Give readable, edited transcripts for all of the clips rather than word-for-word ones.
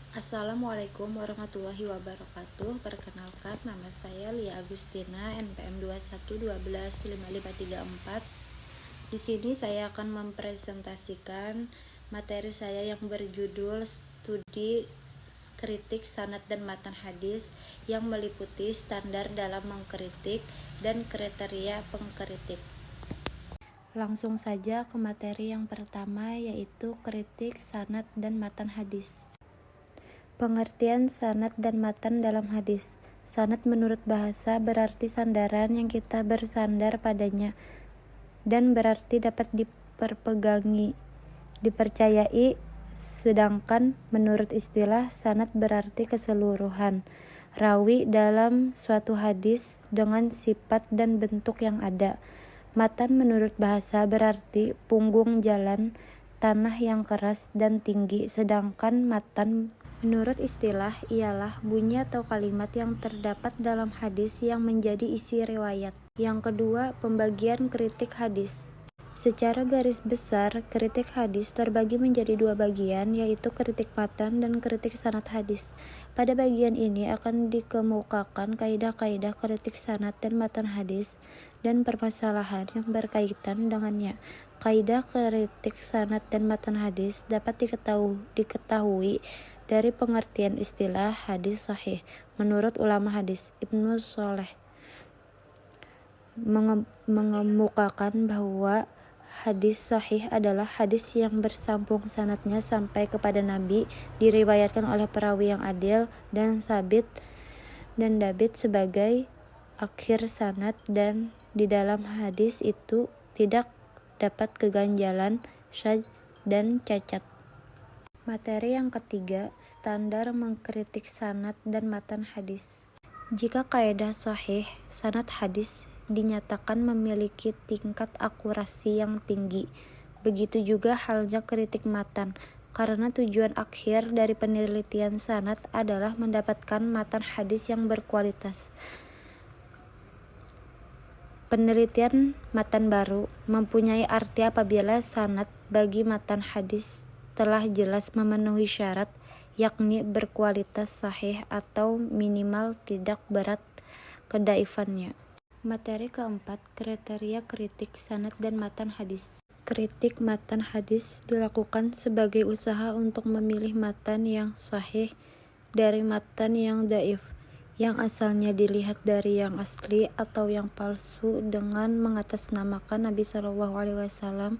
Assalamualaikum warahmatullahi wabarakatuh. Perkenalkan, nama saya Lia Agustina, NPM 21125534. Di sini saya akan mempresentasikan materi saya yang berjudul Studi Kritik Sanad dan Matan Hadis yang meliputi standar dalam mengkritik dan kriteria pengkritik. Langsung saja ke materi yang pertama, yaitu kritik sanad dan matan hadis. Pengertian sanad dan matan dalam hadis. Sanad menurut bahasa berarti sandaran yang kita bersandar padanya dan berarti dapat dipercayai, sedangkan menurut istilah sanad berarti keseluruhan rawi dalam suatu hadis dengan sifat dan bentuk yang ada. Matan menurut bahasa berarti punggung jalan, tanah yang keras dan tinggi, sedangkan matan menurut istilah ialah bunyi atau kalimat yang terdapat dalam hadis yang menjadi isi riwayat. Yang kedua, pembagian kritik hadis. Secara garis besar, kritik hadis terbagi menjadi dua bagian, yaitu kritik matan dan kritik sanad hadis. Pada bagian ini akan dikemukakan kaidah-kaidah kritik sanad dan matan hadis dan permasalahan yang berkaitan dengannya. Kaidah kritik sanad dan matan hadis dapat diketahui dari pengertian istilah hadis sahih. Menurut ulama hadis, Ibnu Sholeh mengemukakan bahwa hadis sahih adalah hadis yang bersambung sanadnya sampai kepada Nabi, diriwayatkan oleh perawi yang adil dan dabit sebagai akhir sanad, dan di dalam hadis itu tidak dapat keganjalan, syadz dan cacat. Materi yang ketiga, standar mengkritik sanad dan matan hadis. Jika kaidah sahih sanad hadis dinyatakan memiliki tingkat akurasi yang tinggi, begitu juga halnya kritik matan, karena tujuan akhir dari penelitian sanad adalah mendapatkan matan hadis yang berkualitas. Penelitian matan baru mempunyai arti apabila sanad bagi matan hadis telah jelas memenuhi syarat, yakni berkualitas sahih atau minimal tidak berat kedaifannya. Materi keempat, kriteria kritik sanad dan matan hadis. Kritik matan hadis dilakukan sebagai usaha untuk memilih matan yang sahih dari matan yang dhaif, yang asalnya dilihat dari yang asli atau yang palsu, dengan mengatasnamakan Nabi SAW,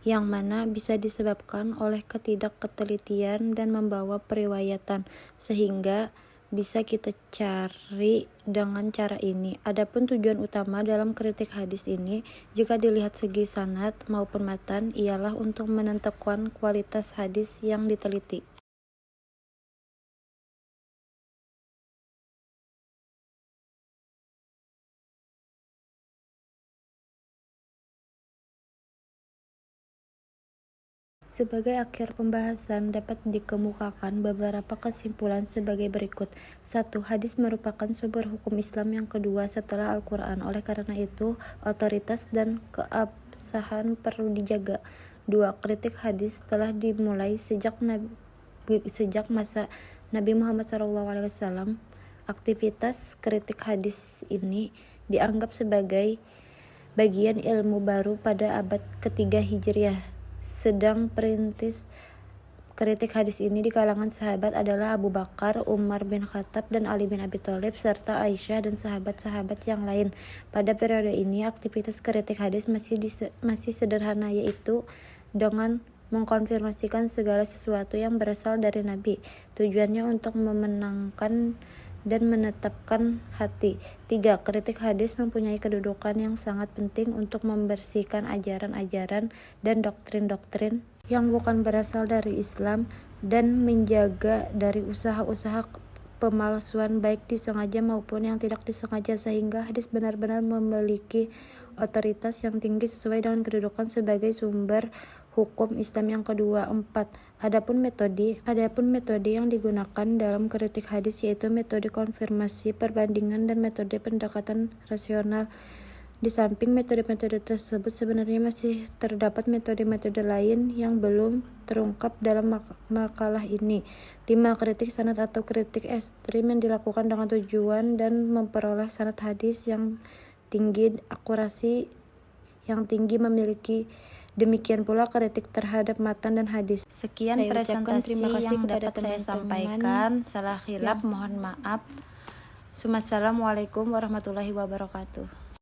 yang mana bisa disebabkan oleh ketidaktelitian dan membawa periwayatan, sehingga bisa kita cari dengan cara ini. Adapun tujuan utama dalam kritik hadis ini, jika dilihat segi sanad maupun matan, ialah untuk menentukan kualitas hadis yang diteliti. Sebagai akhir pembahasan dapat dikemukakan beberapa kesimpulan sebagai berikut. 1. Hadis merupakan sumber hukum Islam yang kedua setelah Al-Quran. Oleh karena itu, otoritas dan keabsahan perlu dijaga. 2. Kritik hadis telah dimulai sejak masa Nabi Muhammad SAW. Aktivitas kritik hadis ini dianggap sebagai bagian ilmu baru pada abad ketiga Hijriah. Sedang perintis kritik hadis ini di kalangan sahabat adalah Abu Bakar, Umar bin Khattab, dan Ali bin Abi Thalib, serta Aisyah dan sahabat-sahabat yang lain. Pada periode ini, aktivitas kritik hadis masih sederhana, yaitu dengan mengkonfirmasikan segala sesuatu yang berasal dari Nabi. Tujuannya untuk memenangkan dan menetapkan hati. 3. Kritik hadis mempunyai kedudukan yang sangat penting untuk membersihkan ajaran-ajaran dan doktrin-doktrin yang bukan berasal dari Islam, dan menjaga dari usaha-usaha pemalsuan baik disengaja maupun yang tidak disengaja, sehingga hadis benar-benar memiliki otoritas yang tinggi sesuai dengan kedudukan sebagai sumber hukum Islam yang kedua. 4. Adapun metode yang digunakan dalam kritik hadis yaitu metode konfirmasi, perbandingan, dan metode pendekatan rasional. Di samping metode-metode tersebut, sebenarnya masih terdapat metode-metode lain yang belum terungkap dalam makalah ini. 5. Kritik sanad atau kritik ekstrim yang dilakukan dengan tujuan dan memperoleh sanad hadis yang tinggi, akurasi yang tinggi memiliki. Demikian pula kritik terhadap matan dan hadis. Sekian presentasi terima kasih yang kepada dapat saya teman-teman. sampaikan. Salah khilaf mohon maaf. Assalamualaikum warahmatullahi wabarakatuh.